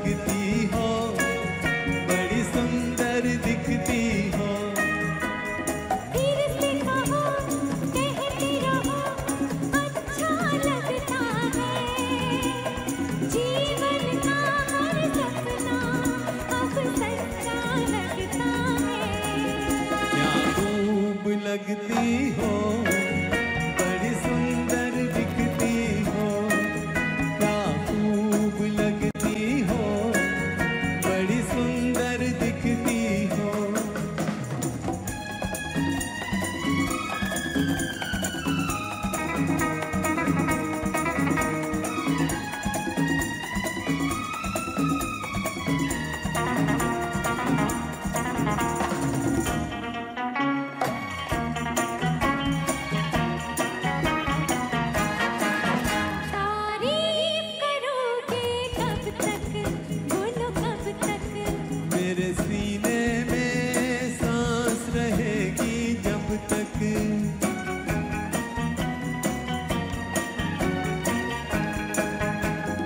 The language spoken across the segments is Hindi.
लगती हो, बड़ी सुंदर दिखती हो। फिर से कहो, कहती रहो, अच्छा लगता है। जीवन का हर सपना अब सच्चा लगता है। क्या खूब लगती हो, बड़ी सुंदर दिखती हो। क्या खूब लगती हो, बड़ी सुंदर दिखती हो। तारीफ करोगे कब तक, बोलो कब तक। मेरे सीने में सांस रहेगी जब तक।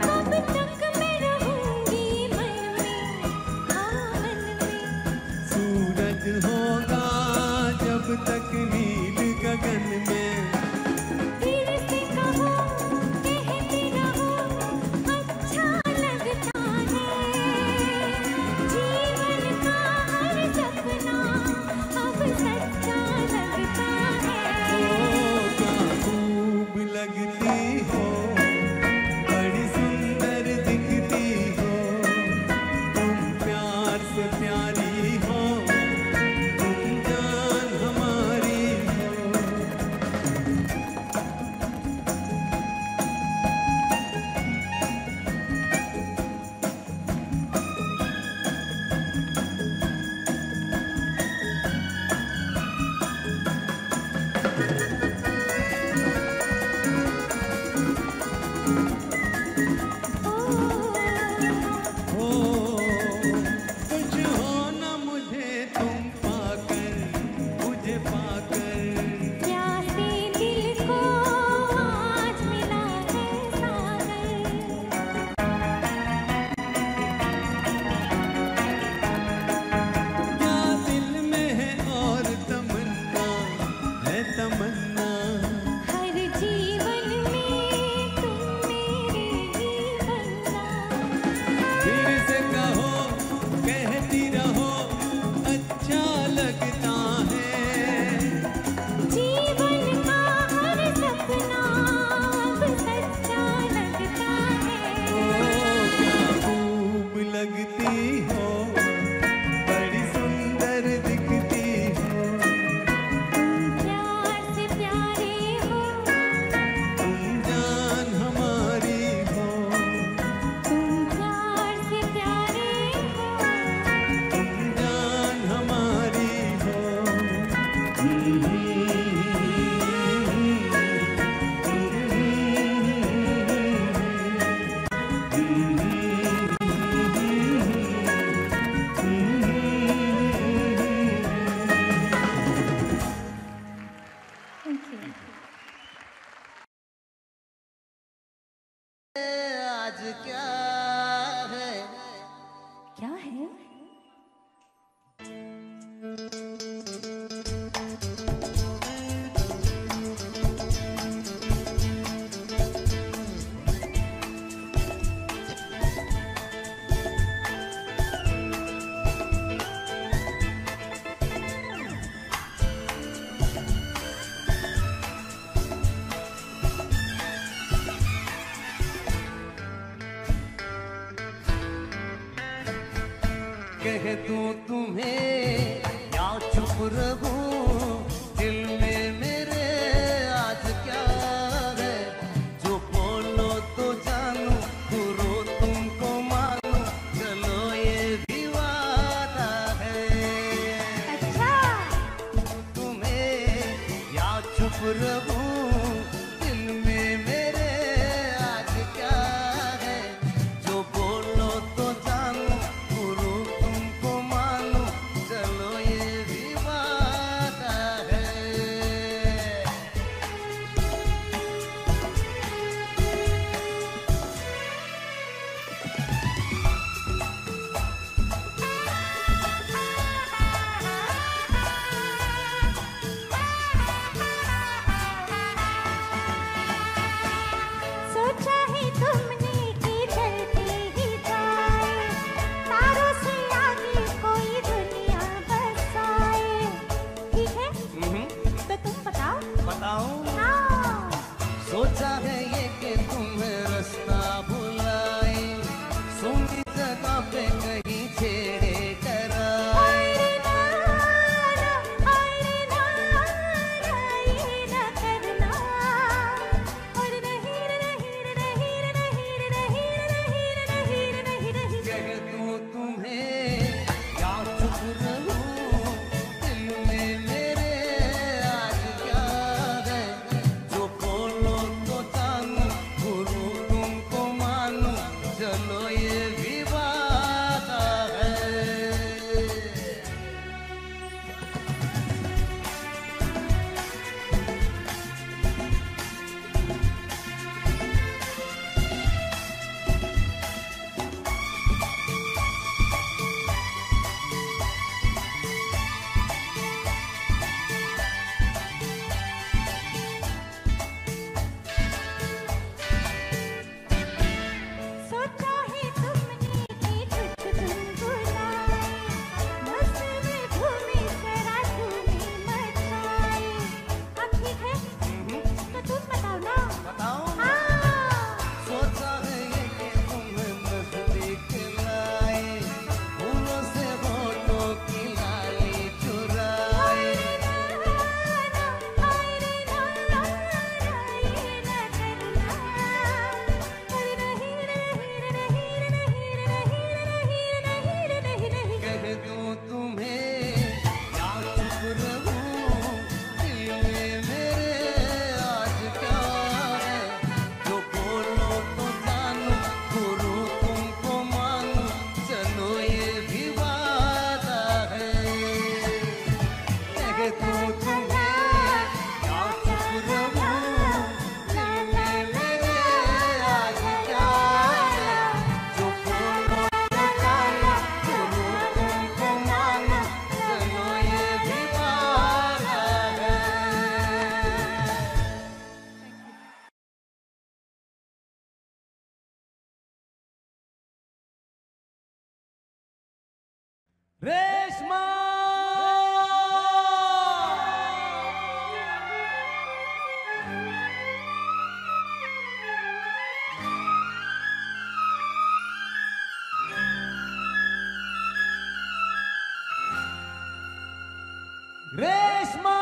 कब तक मैं रहूंगी मन में, हाँ मन में। सूरज होगा जब तक नील गगन में। फिर से कहो, कहती रहो, अच्छा लगता है। जीवन का हर सपना अब सच्चा लगता है। ओ क्या खूब लगती हो, बड़ी सुंदर दिखती हो। तुम प्यार से प्यारी हो, तुम जान हमारी हो। ओ हो कुछ हो न मुझे तुम पाकर, मुझे पाकर। प्यासे दिल को आज मिला है सागर। क्या दिल में है और तमन्ना, है तमन्ना। हर जीवन में तुम मेरे ही बनना। फिर से कहो, कहती रहो, अच्छा लगता है। जीवन का हर सपना अब सच्चा लगता ओ है। क्या खूब लगती हो, बड़ी सुंदर दिखती हो। प्यार से प्यारे हो, तुम जान हमारी हो। तुम प्यार से प्यारे हो। तुम जान हमारी हो। Thank you. आज क्या है? क्या है? कह दूं तुम्हें या चुप रहूं, दिल में मेरे आज क्या है? जो बोलो तो जानू, बुरो तुमको मालूं, चलो ये भी वादा है। अच्छा, तुम्हें या चुप रहूं, दिल में मेरे आज क्या है? जो बोलो तो जानू, बुरो तुमको मालूं, चलो ये भी वादा पे कहीं छेड़े करा रेशमा रेशमा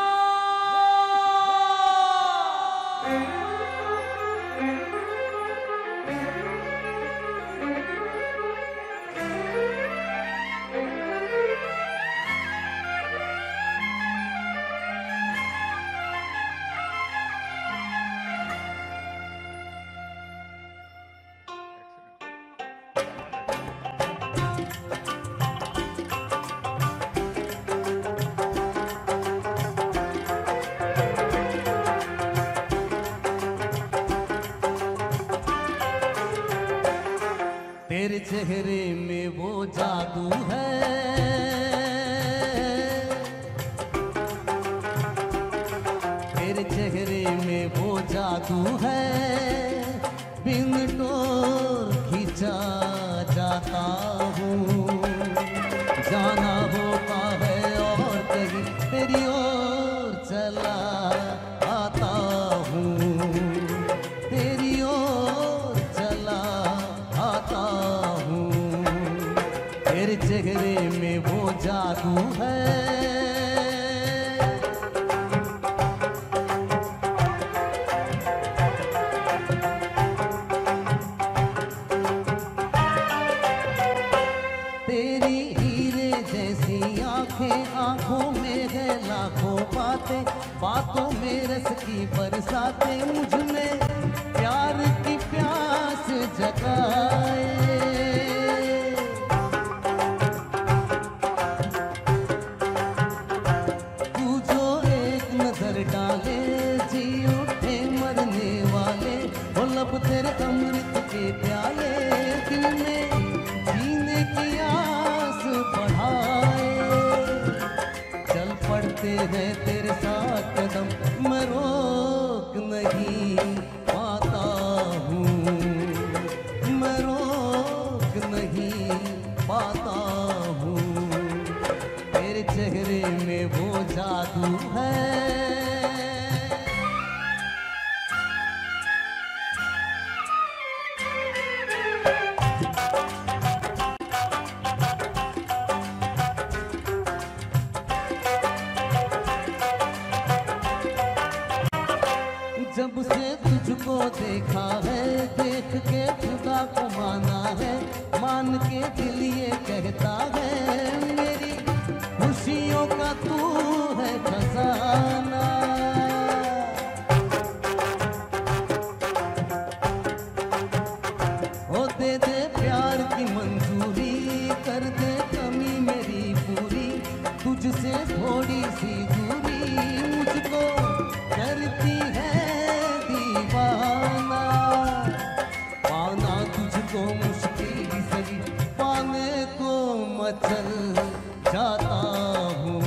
तेरे चेहरे में वो जादू है, तेरे चेहरे में वो जादू है, बिन डोर खींचा जाता हूँ, जाना होता है और कहीं तेरी ओर चला आता हूँ, तेरी ओर चला आता हूँ, तेरे चेहरे में वो जादू है। तेरी हीरे जैसी आंखें, आंखों में है लाखों बातें, बातों में रस की बरसातें, मुझ में प्यार की प्यास जगाए। तू जो एक नजर डाले जी उठे मरने वाले, वो लब तेरे अमृत के प्याले दिल में जीने की आस बढ़ाए। चल पड़ते हैं तेरे साथ कदम, मैं रोक नहीं पाता हूँ, मैं रोक नहीं पाता हूँ, तेरे चेहरे में वो जादू है। जब से तुझको देखा है, देख के खुदा को माना है, मान के दिल ये कहता है मेरी खुशियों का तू है खजाना। ओ दे दे प्यार की मंजूरी, कर दे कमी मेरी पूरी, तुझसे थोड़ी सी दूरी मुझको करती है दीवाना। पाना तुझको मुश्किल ही सही, पाने को मचल जाता हूँ,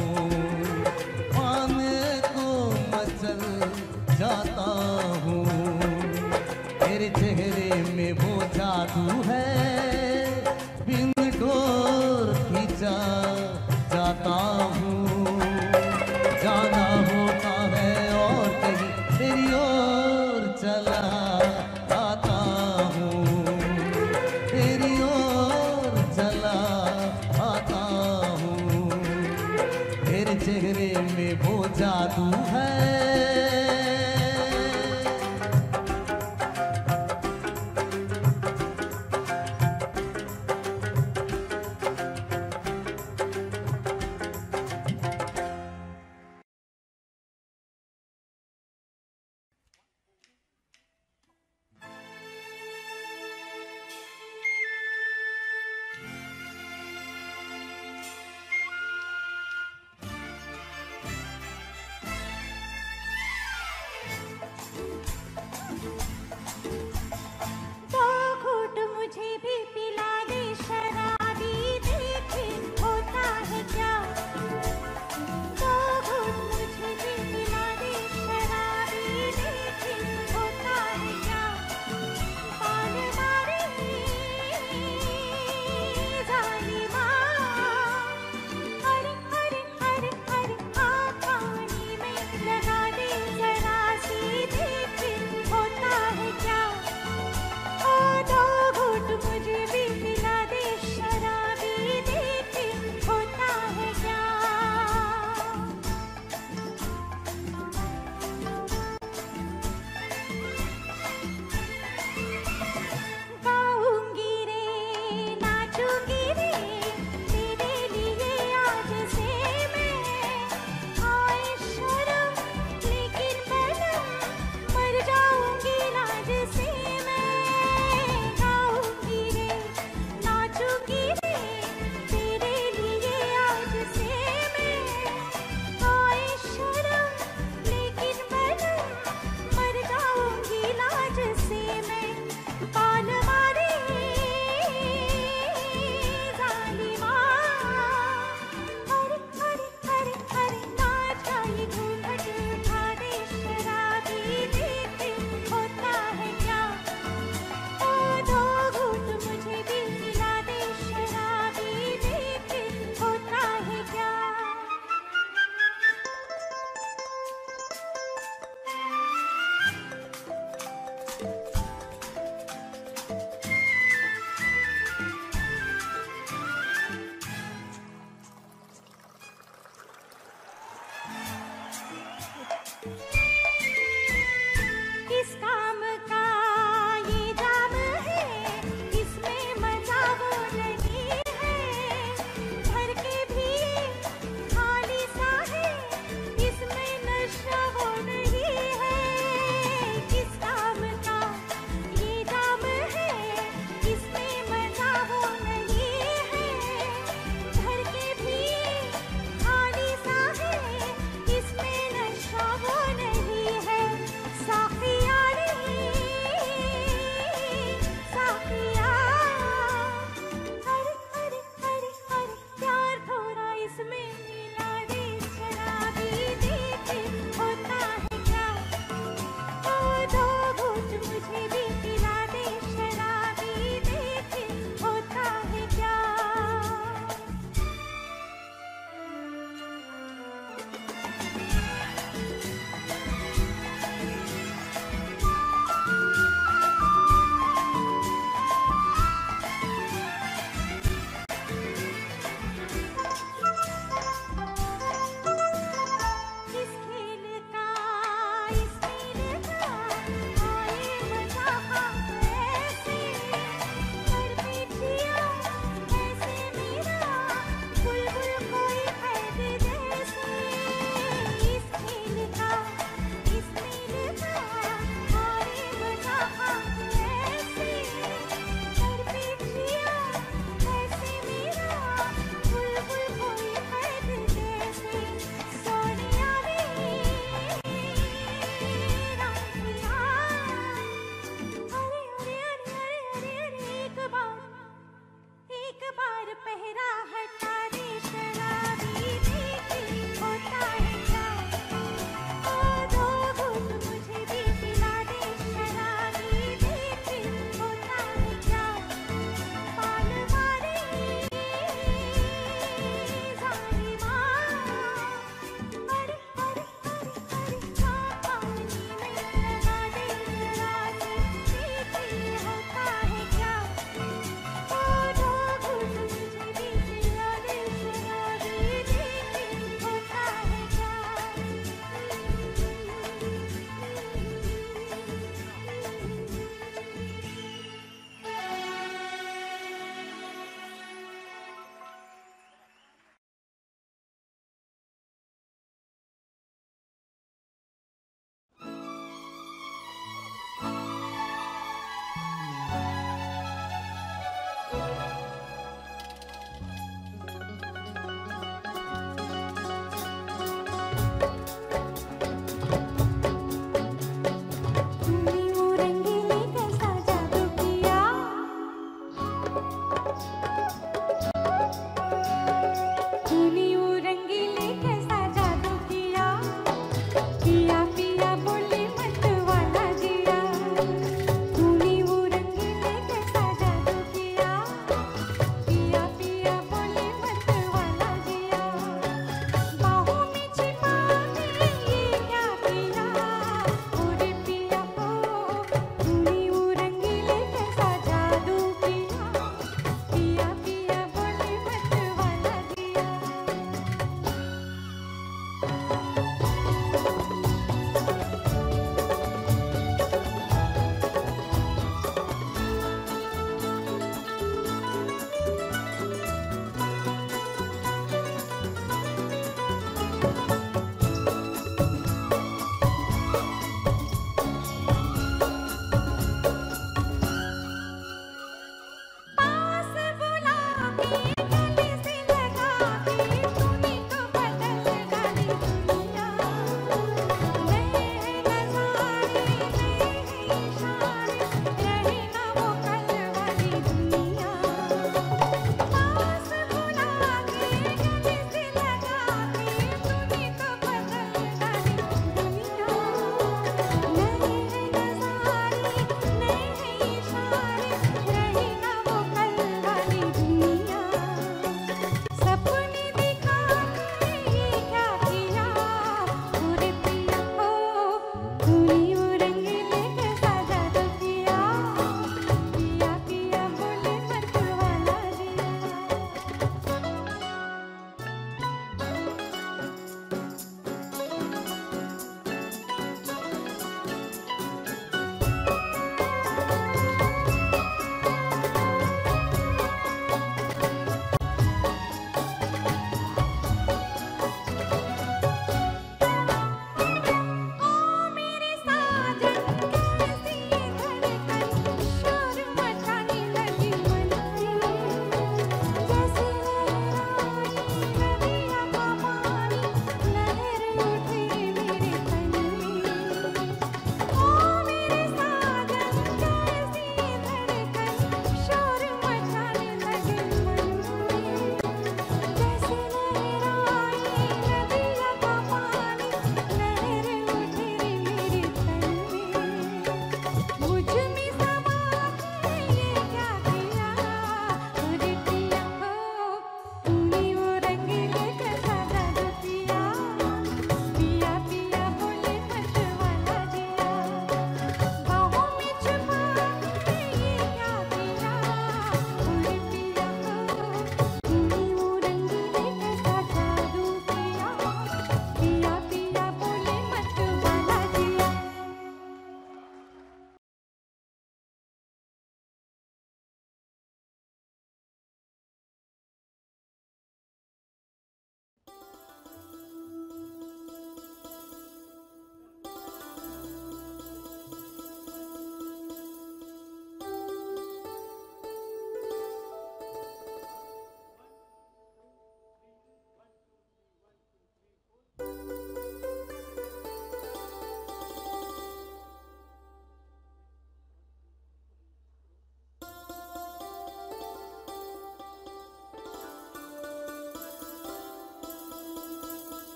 पाने को मचल जाता हूँ। तेरे चेहरे में वो जादू है, बिन डोर खींचा जाता हूँ। जाना होता है और कहीं तेरी ओर चला आता हूँ, तेरी ओर चला आता हूँ। तेरे चेहरे में वो जादू है। बार पहरा हटा रे शराबी देखी होता है क्या ओ दो घूंट मुझे भी पिला दे शराबी देखी होता है क्या पाल मारे जालिमा अरे अरे अरे अरे क्या पानी में लगा दे जरा से देखी होता है क्या ओ दो घूंट मुझे भी पिला दे शराबी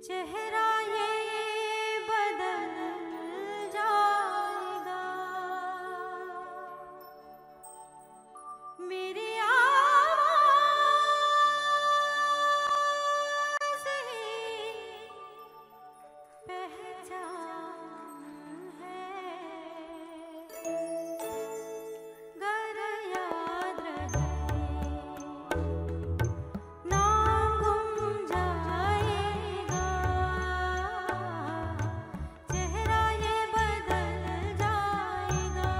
चेहरा ये बदल जाएगा, मेरी आवाज़ ही पहचान है। गर याद रहे नाम गुम जाएगा, चेहरा ये बदल जाएगा,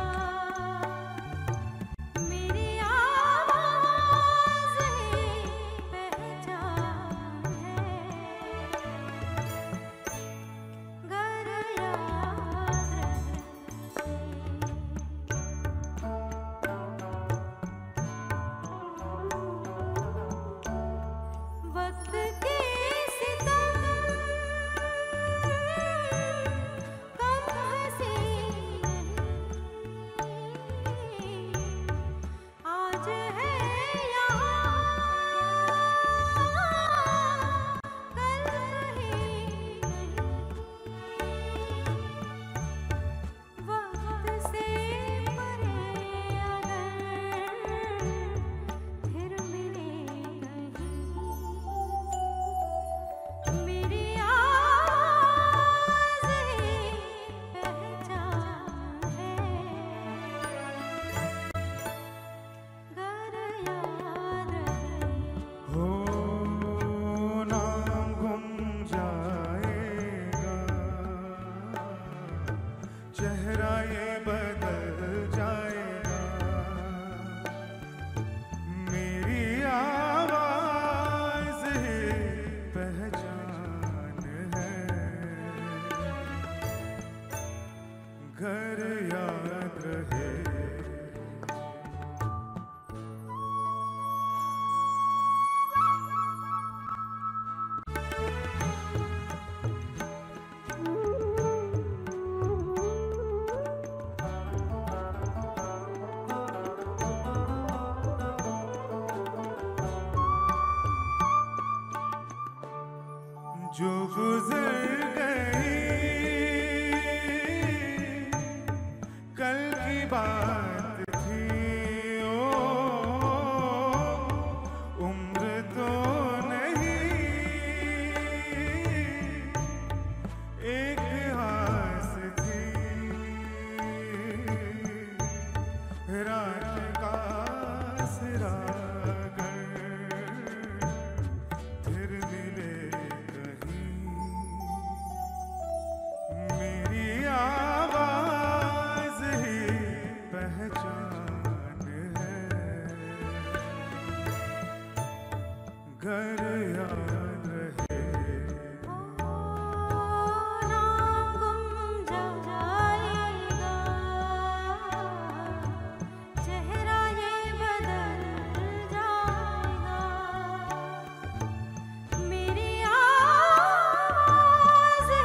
मेरी आवाज़ ही पहचान है। गर याद रहे वक्त के सितम कम हंसी नहीं, आज है यहाँ कल कहीं नहीं, वक्त से परे अगर फिर मिले कहीं, मेरी आवाज़ ही पहचान है। गर याद रहे हो नाम गुम जाएगा, चेहरा ये बदल जाएगा, मेरी आवाज़ ही पहचान है। घर याद रहे जो गुजर गई कल की बात थी, ओ उम्र तो नहीं एक हास थी, रात का सिरागर फिर मिले मेरी आवाज़ ही पहचान है। घर याद रहे नाम गुम जाएगा, चेहरा ये बदल जाएगा, मेरी आवाज़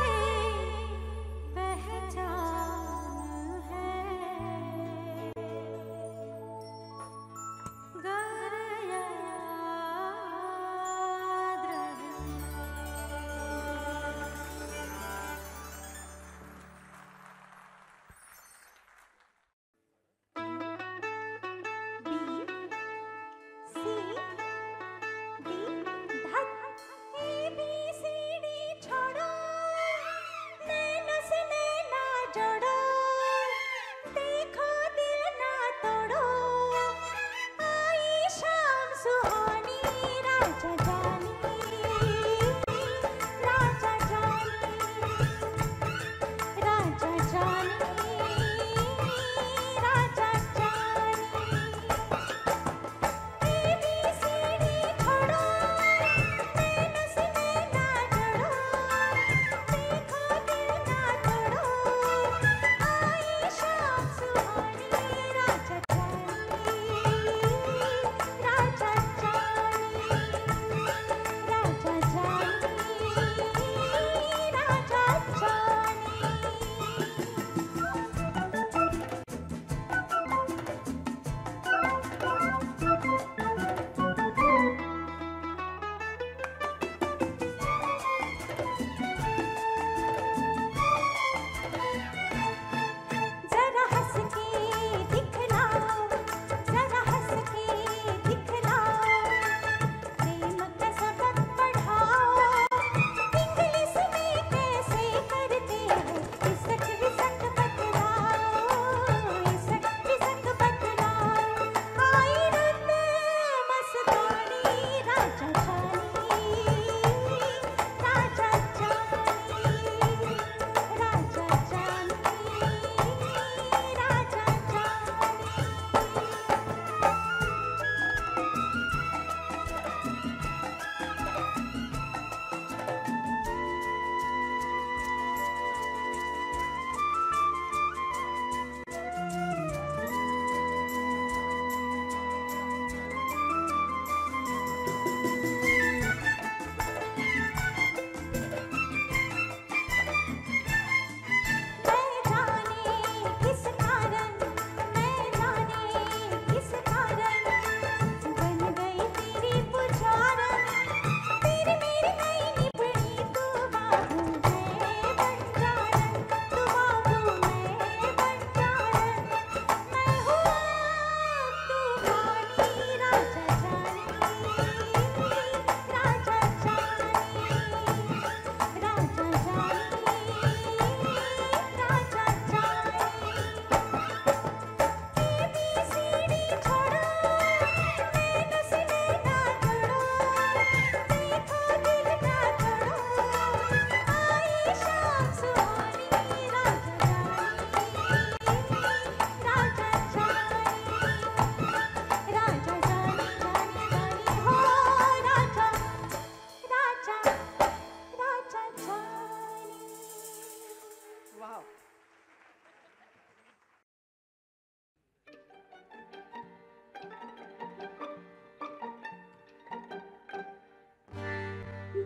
ही पहचान है। गर याद रहे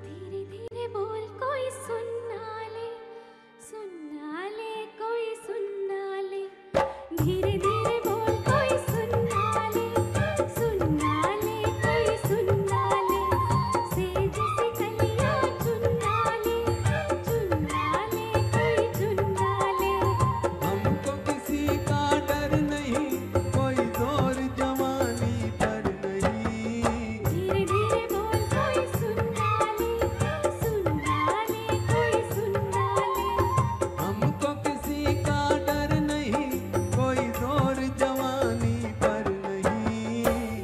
धीरे धीरे बोल कोई सुनना ले कोई सुनना ले धीरे धीरे बोल कोई सुनना ले कोई सुनना ले सेज से कलियां चुनना ले कोई चुनना ले हमको किसी का डर नहीं, कोई जोर जवानी पर नहीं। धीरे धीरे बोल कोई सुनना ले कोई सुनना ले हमको किसी का डर नहीं, कोई जोर जवानी पर नहीं।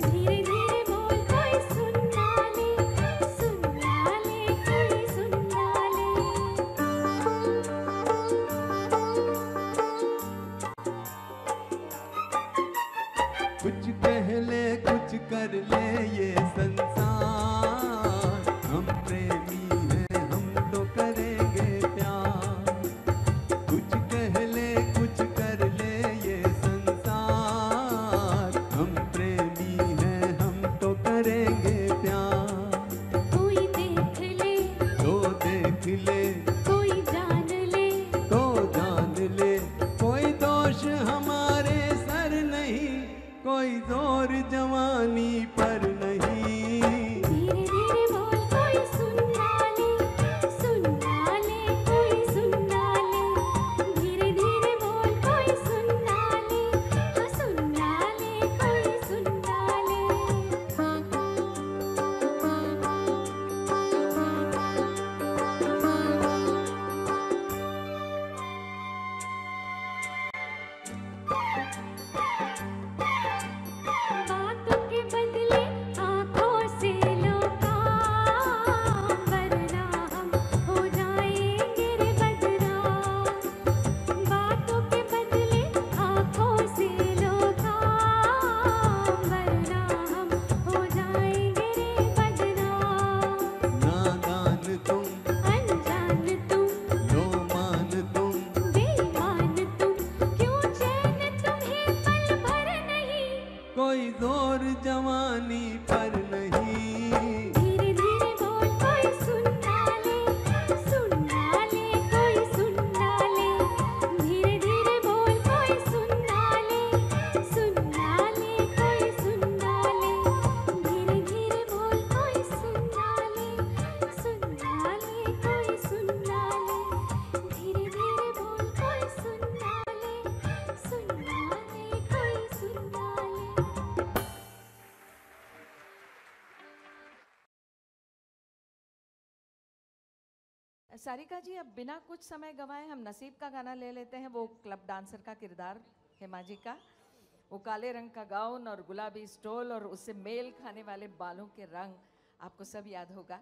धीरे धीरे बोल कोई सुनना ले कोई सुनना कुछ कह ले कुछ कर ले ये संसार, हम प्रेमी हैं हम तो करेंगे प्यार। कुछ कह ले कुछ कर ले ये संसार, हम प्रेमी हैं हम तो करेंगे प्यार। कोई देख ले तो देख ले कोई जान ले तो जान ले, कोई दोष हमारे सर नहीं, कोई जोर जवानी पर नहीं। धीरे धीरे बोल कोई सुनना ले कोई सुनना ले धीरे धीरे बोल कोई सुनना ले कोई सुनना बातों के बदले आँखों से लो काम, वरना हम हो जाएंगे रे बदनाम। बातों के बदले आँखों से लो काम, वरना हम हो जाएंगे रे बदनाम। नादान तुम अनजान तुम लो मान तुम, बेईमान तुम क्यों चैन तुम्हें पल भर नहीं। कोई जोर जवानी पर नहीं। धीरे धीरे बोल कोई सुनना ले कोई सुनना ले धीरे धीरे बोल कोई सुनना ले कोई सुनना ले धीरे धीरे बोल कोई सुनना ले कोई सुनना ले धीरे धीरे बोल कोई सुनना ले कोई सुनना ले। सारिका जी, अब बिना कुछ समय गंवाए हम नसीब का गाना ले लेते हैं। वो क्लब डांसर का किरदार हेमा जी का, वो काले रंग का गाउन और गुलाबी स्टोल और उससे मेल खाने वाले बालों के रंग आपको सब याद होगा।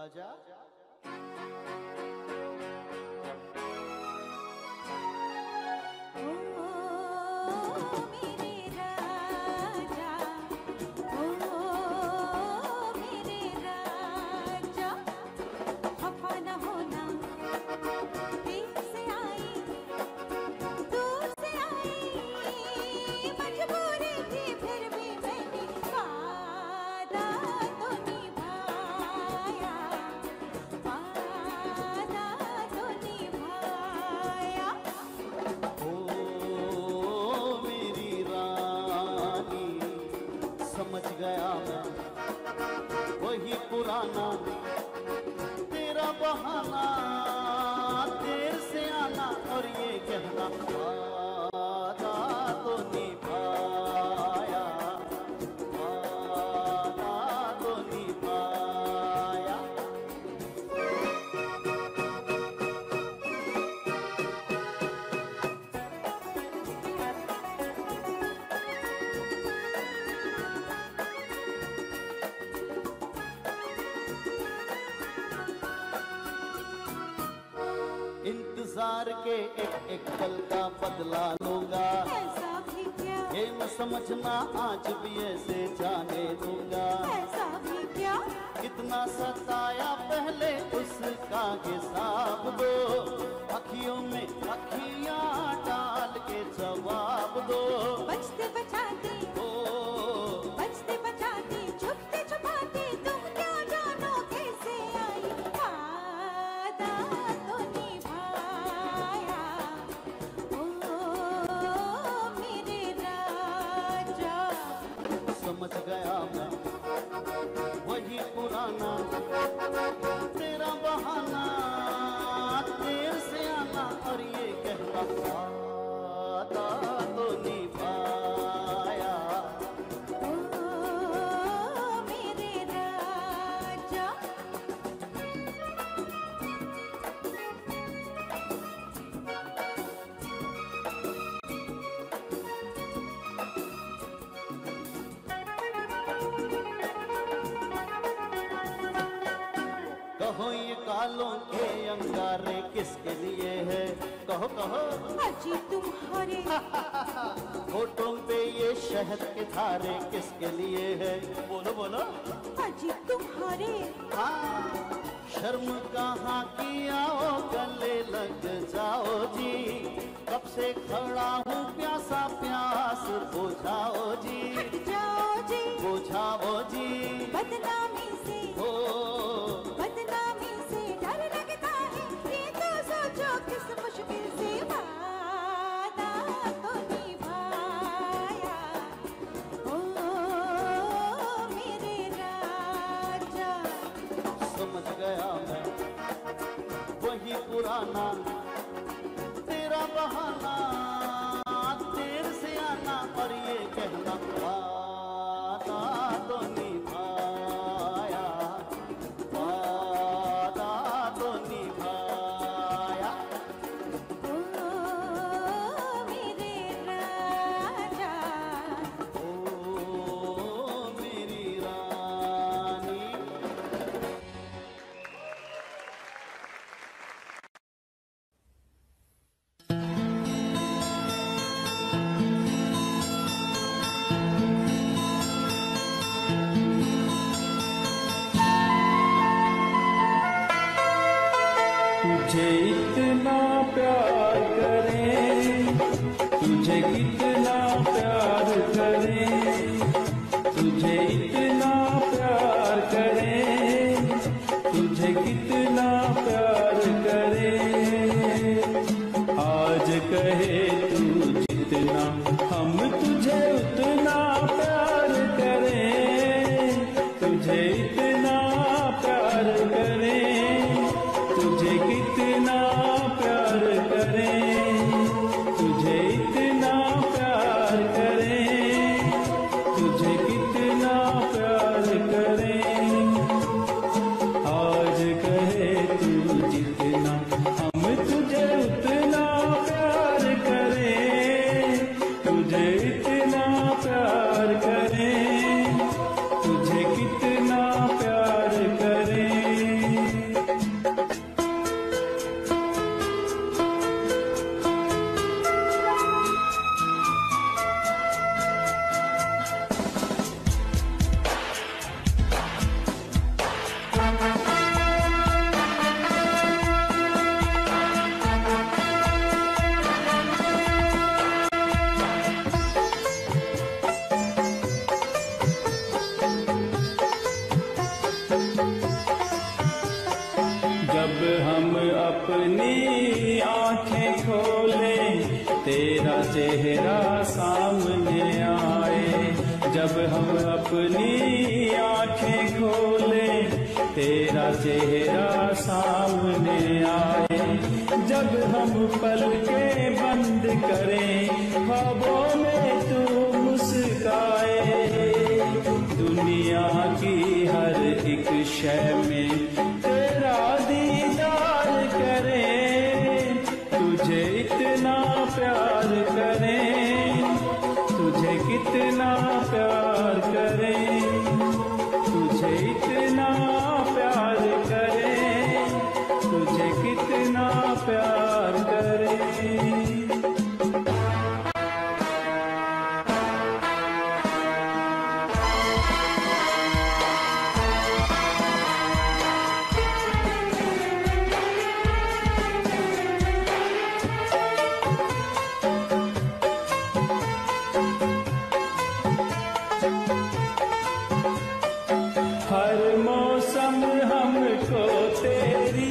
आजा। समझ गया मैं वही पुराना तेरा बहाना, देर से आना और ये कहना वादा तो निभाया, वादा तो निभाया। इंतजार के एक पल का बदला लूंगा, ऐसा भी क्या, ये न समझना आज भी ऐसे जाने दूंगा। ऐसा भी क्या, कितना सताया पहले उसका हिसाब दो, अखियों में अखियां डाल के जवाब दो। बचते बचाते छुपते छुपाते तुम क्या जानो कैसे आई, वादा तो निभाया। ओ मेरे राजा, समझ गया मैं वही पुराना तेरा बहाना, देर से आना और ये कहना वादा तो निभाया। ओ मेरे राजा। कहो ये कालों के अंगारे किसके लिए है, कहो कहो। अजी तुम्हारे होठों पे ये शहद के धारे किसके लिए है, बोलो बोलो। अजी तुम्हारे हाँ, शर्म कहाँ की, आओ गले लग जाओ जी, कब से खड़ा हूँ प्यासा प्यास बुझाओ जी, हट जाओ जी, बुझाओ जी। बदनामी से डर लगता है, ये तो सोचो किस मुश्किल से वादा तो निभाया। ओ मेरे राजा, समझ गया मैं वही पुराना तेरा बहाना, देर से आना और ये कहना वादा तो निभाया, वादा तो निभाया। ओ मेरे राजा, ओ मेरी रानी। तुझे इतना प्यार करें, तुझे कितना प्यार करें, तुझे इतना प्यार करें, तुझे कितना प्यार करें। आज कहे तू जितना हम तुझे उतना प्यार करें, तुझे इतना प्यार करें, तुझे कितना प्यार करें, तुझे इतना प्यार तेरा चेहरा सामने आए। जब हम अपनी आंखें खोलें तेरा चेहरा सामने आए। जब हम पलकें बंद करें ख्वाबों में तू मुस्काए। दुनिया की हर एक शय में तेरा दीदार करें। तुझे इतना प्यार करें, तुझे कितना प्यार करें, तुझे इतना प्यार करें, तुझे कितना प्यार करें। हर मौसम हमको तेरी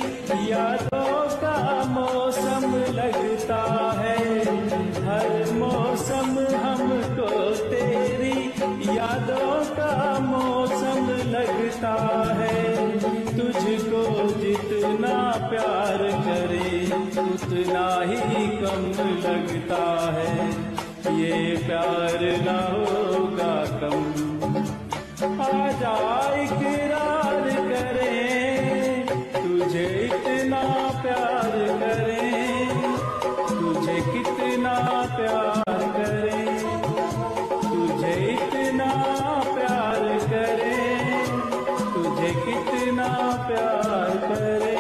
यादों का मौसम लगता है। हर मौसम हमको तेरी यादों का मौसम लगता है। तुझको जितना प्यार करे उतना ही कम लगता है। ये प्यार ना होगा कम, आजा इकरार करें। तुझे इतना प्यार करें, तुझे कितना प्यार करें, तुझे इतना प्यार करें, तुझे कितना प्यार करें।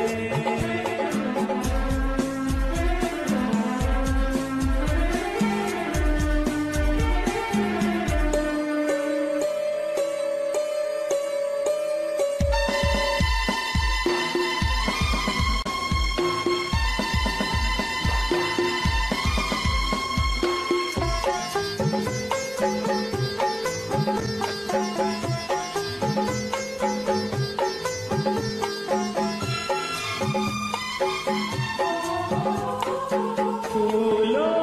फूलों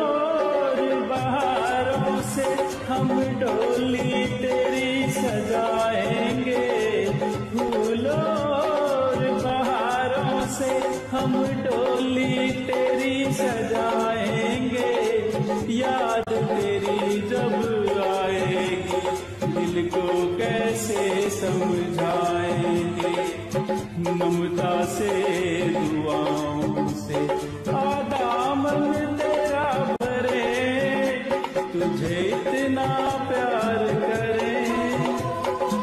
और बहारों से हम डोली तेरी सजाएंगे। फूलों और बहारों से हम डोली तेरी सजाएंगे। याद तेरी जब आएगी दिल को कैसे समझाएंगे। ममता से दुआओं से दामन तेरा भरे। तुझे इतना प्यार करें,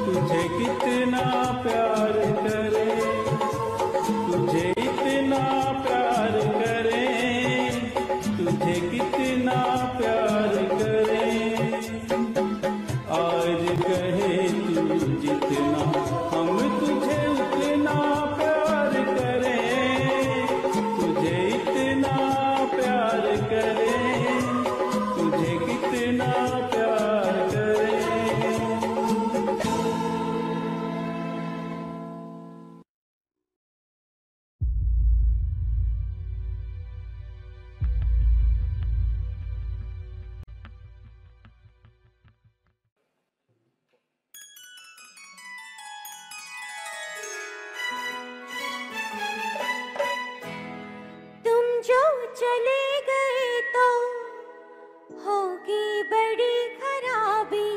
तुझे कितना प्यार करें, तुझे इतना प्यार करें, तुझे कितना प्यार करें। आज कहे तू जितना हम तुझे उतना प्यार करें। तुझे इतना प्यार करें, तुझे कितना प्यार करें। तुम जो चले गए तो होगी बड़ी खराबी।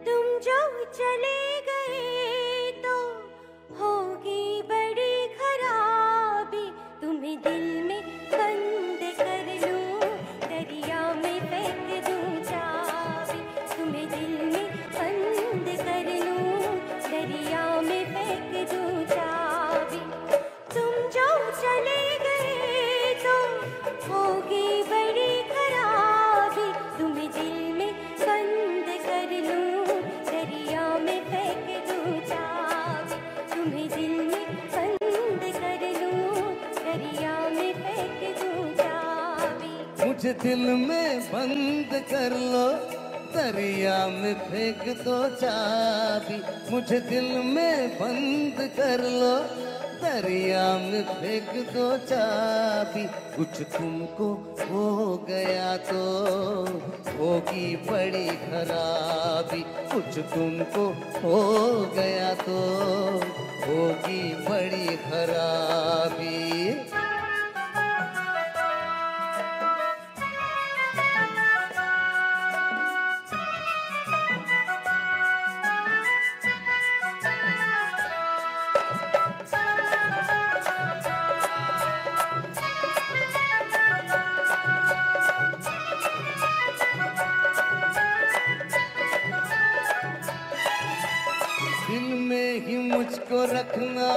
तुम जो चले गए तो होगी बड़ी खराबी। तुम्हें दिल में बंद कर लूं, दरिया में फेंक दूं चाबी। तुम्हें दिल में बंद कर लूं, दरिया में फेंक दूं चाबी। तुम जो चले गए तो होगी बड़ी खराबी। तुम्हें दिल में बंद कर लूं, दरिया में फेंक दूं चाबी। तुम्हें दिल में बंद कर लूं, दरिया में फेंक दूं चाबी। मुझे दिल में बंद कर लो, दरिया में फेंक दो चाबी। मुझे दिल में बंद कर लो, दरिया में फेंक दो चाबी, कुछ तुमको हो गया तो होगी बड़ी खराबी। कुछ तुमको हो गया तो होगी बड़ी खराबी। दिल में ही मुझको रखना,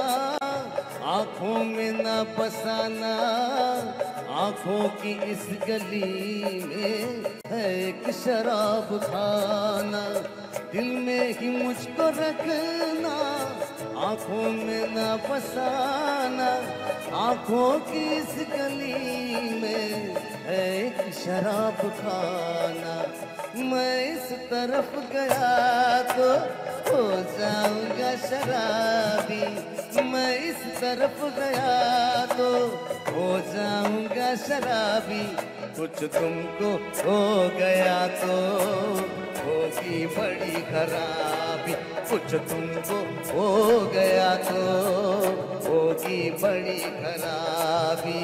आंखों में ना बसाना। आंखों की इस गली में है एक शराब खाना। दिल में ही मुझको रखना, आंखों में ना बसाना। आंखों की इस गली में है एक शराब खाना। मैं इस तरफ गया तो हो जाऊंगा शराबी। मैं इस तरफ गया तो हो जाऊंगा शराबी। कुछ तुमको हो गया तो होगी बड़ी खराबी। कुछ तुमको हो गया तो होगी बड़ी खराबी।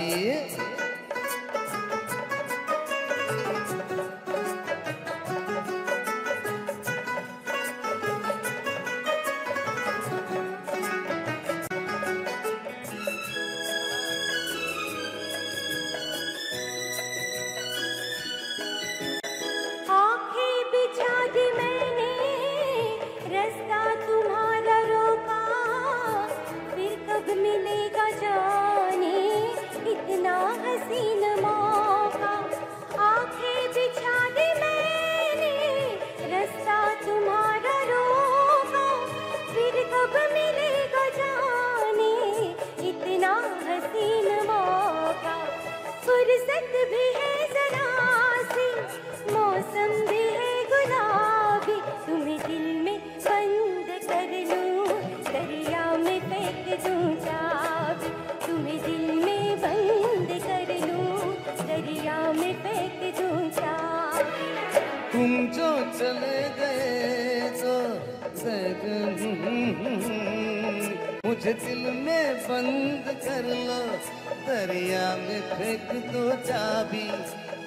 तुम जो चले गए तो मुझे दिल में बंद कर लो। दरिया में फेंक दो चाबी।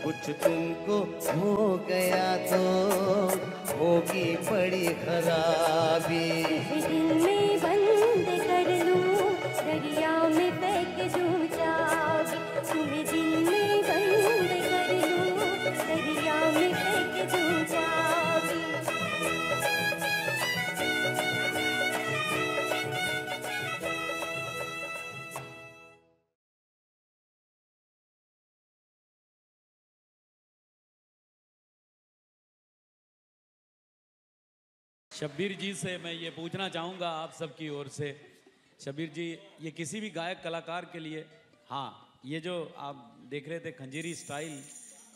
कुछ तुमको हो गया तो होगी बड़ी खराबी। दिल में बंद कर लूं, दरिया में फेंक दूं चाबी। तुम्हें दिल में बंद कर लूं, दरिया में फेंक दूं चाबी। शब्बीर जी से मैं ये पूछना चाहूँगा आप सबकी ओर से, शब्बीर जी ये किसी भी गायक कलाकार के लिए, हाँ ये जो आप देख रहे थे खंजीरी स्टाइल,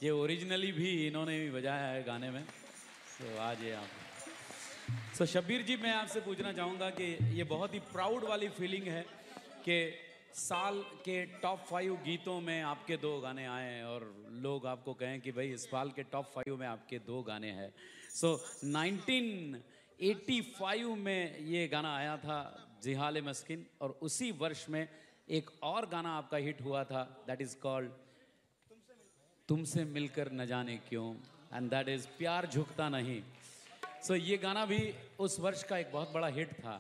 ये ओरिजिनली भी इन्होंने भी बजाया है गाने में। तो आज ये आप शब्बीर जी मैं आपसे पूछना चाहूँगा कि ये बहुत ही प्राउड वाली फीलिंग है कि साल के टॉप 5 गीतों में आपके 2 गाने आए हैं और लोग आपको कहें कि भाई इस साल के टॉप 5 में आपके 2 गाने हैं। 1985 में ये गाना आया था जिहाले मस्किन, और उसी वर्ष में एक और गाना आपका हिट हुआ था, दैट इज कॉल्ड तुमसे मिलकर न जाने क्यों, एंड दैट इज प्यार झुकता नहीं। ये गाना भी उस वर्ष का एक बहुत बड़ा हिट था।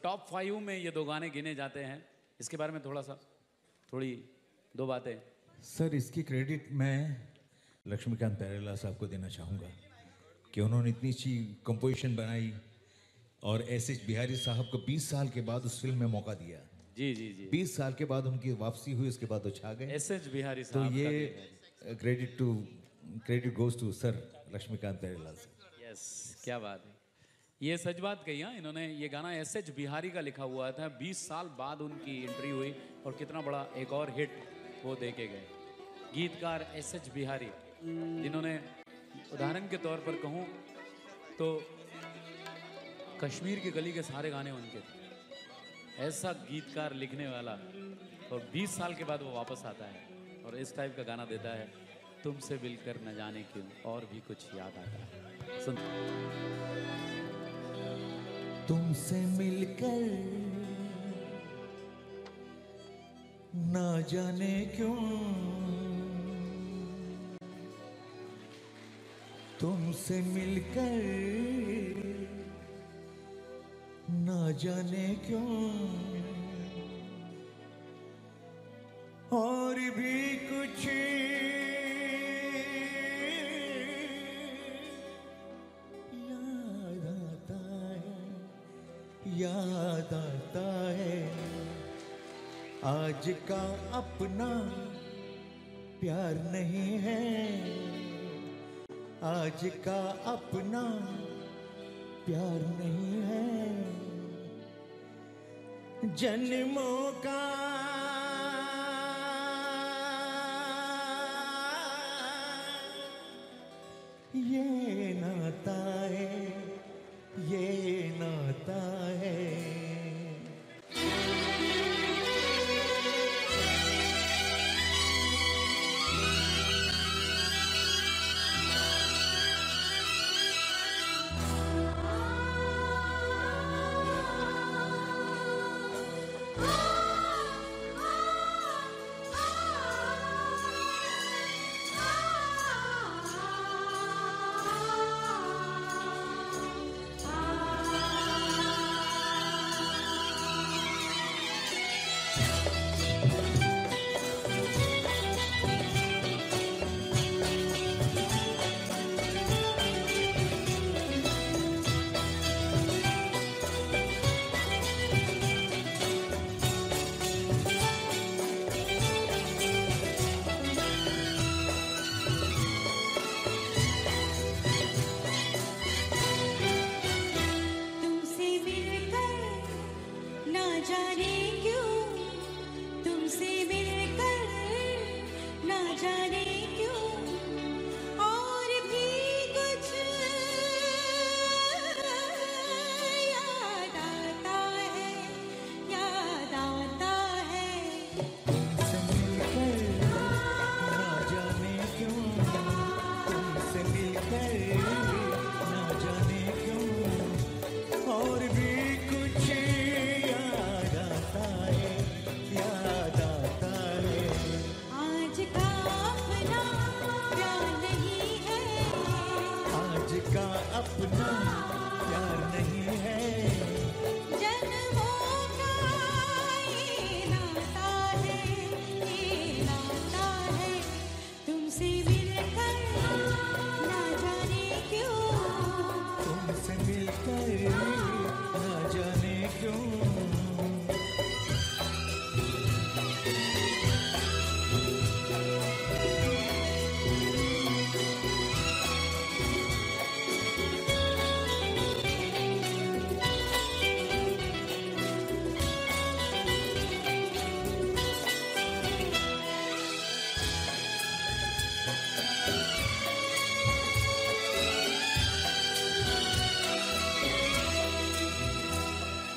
टॉप 5 में ये 2 गाने गिने जाते हैं, इसके बारे में थोड़ी 2 बातें। सर इसकी क्रेडिट मैं लक्ष्मीकांत प्यारेलाल साहब को देना चाहूँगा कि उन्होंने इतनी अच्छी कंपोजिशन बनाई और एस.एच. बिहारी साहब को 20 साल के बाद उस फिल्म में मौका दिया। जी जी जी 20 साल के बाद उनकी वापसी हुई, उसके बाद वो छा गए। एस.एच. बिहारी तो साहब ये credit goes to sir Laxmikant Pyarelal साहब। यस, क्या बात है, ये सच बात कही। हाँ, इन्होंने ये गाना एस.एच. बिहारी का लिखा हुआ था, 20 साल बाद उनकी एंट्री हुई और कितना बड़ा एक और हिट वो दे के गए। गीतकार एस.एच. बिहारी, जिन्होंने उदाहरण के तौर पर कहूँ तो कश्मीर की गली के सारे गाने उनके थे। ऐसा गीतकार लिखने वाला, और 20 साल के बाद वो वापस आता है और इस टाइप का गाना देता है, तुमसे मिलकर न जाने क्यों और भी कुछ याद आता है। सुन। तुमसे मिलकर ना जाने क्यों, तुमसे मिलकर ना जाने क्यों और भी कुछ याद आता है, याद आता है। आज का अपना प्यार नहीं है, आज का अपना प्यार नहीं है। जन्मों का ये नाता है, ये नाता है। तुमसे मिलकर ना जाने क्यों, तुमसे मिलकर ना जाने क्यों और भी कुछ याद आता है, याद आता है। तुमसे मिलकर ना जाने क्यों, तुमसे मिलकर ना जाने क्यों और भी कुछ याद आता है, याद आता है। आज का अपना प्यार नहीं है, आज का अपना प्यार नहीं है। जन्मों का ये नाता है, ये नाता है। तुमसे मिलकर ना जाने क्यों, तुमसे मिलकर ना जाने क्यों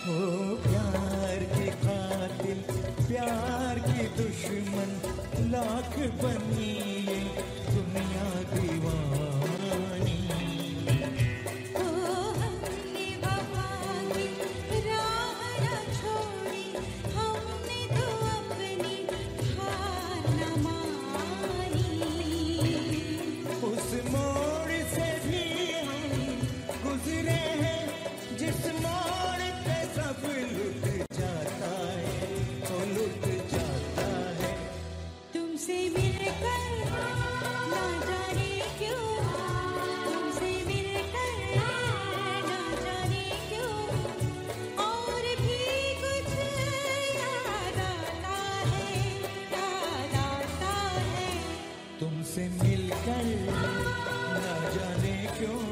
ओ प्यार की कातिल, प्यार की दुश्मन, लाख बनी ये दुनिया दीवानी। ओ हमने वफा की राह न छोड़ी, हमने तो अपनी हार न मानी। उस मोड़ से भी हम गुजरे हैं, जिस मोड़ पे सब लुट जाता है, ओ लुट जाता है। तुमसे मिलकर ना जाने क्यों, तुमसे मिलकर ना जाने क्यों और भी कुछ याद आता है, याद आता है। तुमसे मिलकर ना जाने क्यों,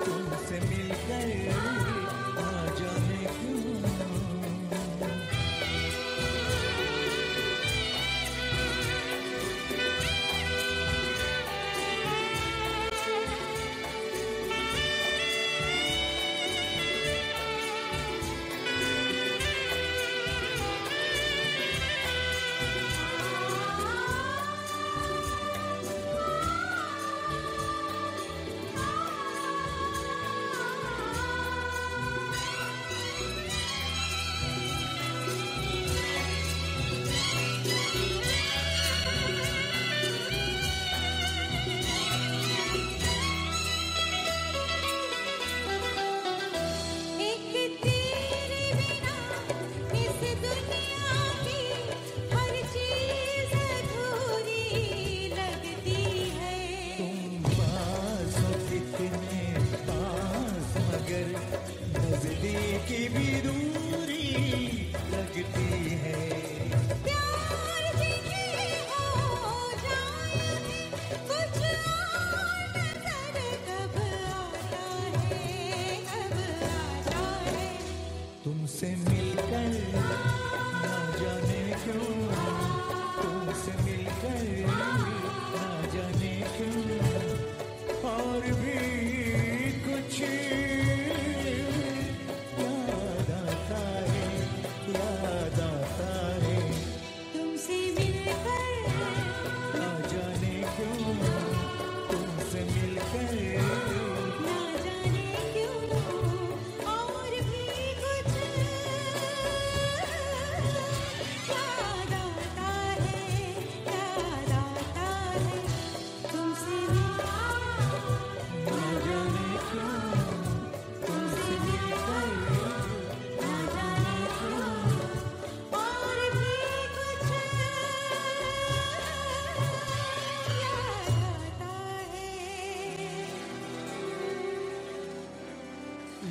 तुमसे मिलकर ना जाने क्यों।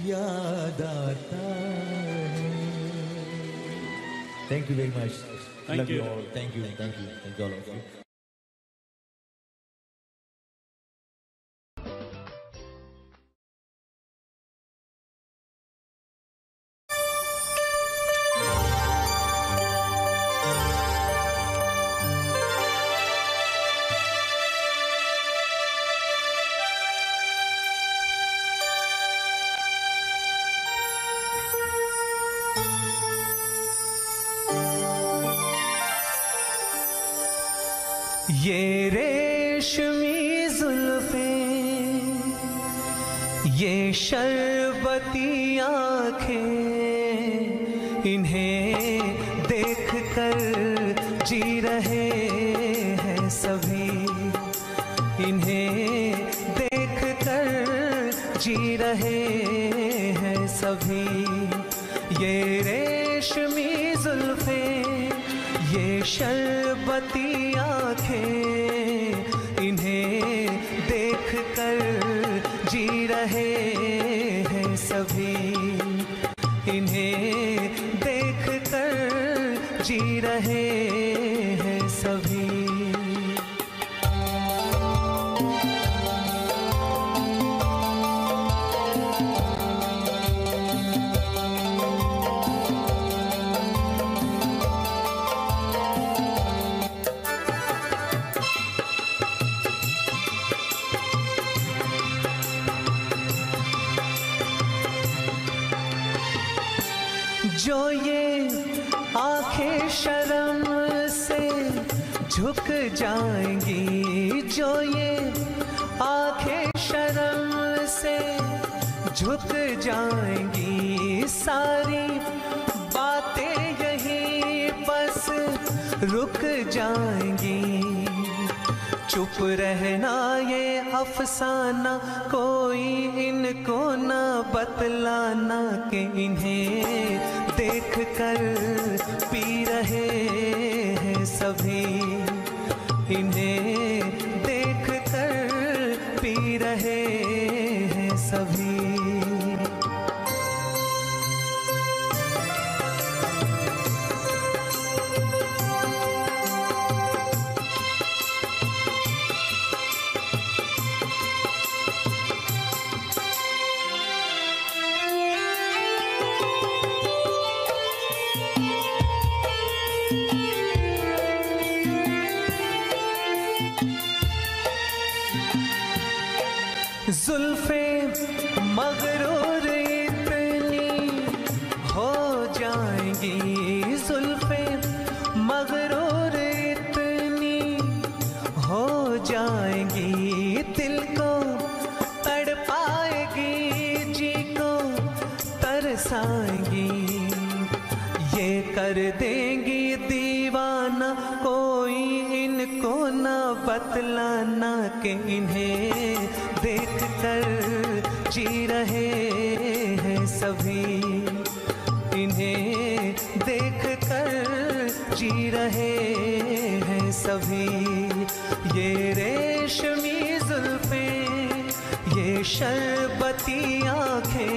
याद आता है। Thank you very much. Thank Love you. all. Thank you all of you. ये रेशमी जुल्फें, ये शरबती आँखें, इन्हें देख कर जी रहे हैं सभी, इन्हें देख कर जी रहे हैं सभी। ये रेशमी जुल्फें, ये शरबती आँखें, इन्हें देख कर जी रहे हैं सभी, इन्हें देख कर जी रहे हैं सभी। जो ये आंखें शर्म से झुक जाएंगी, जो ये आंखें शर्म से झुक जाएंगी, सारी बातें यहीं बस रुक जाएंगी। चुप रहना ये अफसाना, कोई इनको ना बतलाना कि इन्हें देख कर पी रहे हैं सभी, इन्हें देख कर पी रहे हैं सभी। जुल्फे मगरूर इतनी हो जाएंगी, जुल्फे मगरूर इतनी हो जाएंगी, दिल को तड़पाएगी, जी को तरसाएंगी, ये कर देंगी दीवाना, कोई इनको ना बतलाना कि इन्हें देख कर जी रहे हैं सभी, इन्हें देख कर जी रहे हैं सभी। ये रेशमी जुल्फें, ये शरबती आँखें,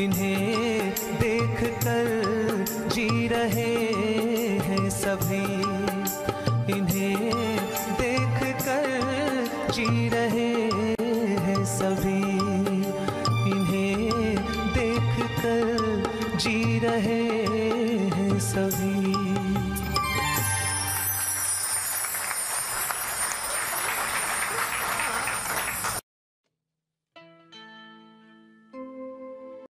इन्हें देख कर जी रहे हैं सभी, इन्हें देख कर जी रहे हैं सभी, इन्हें देख कर जी रहे हैं सभी।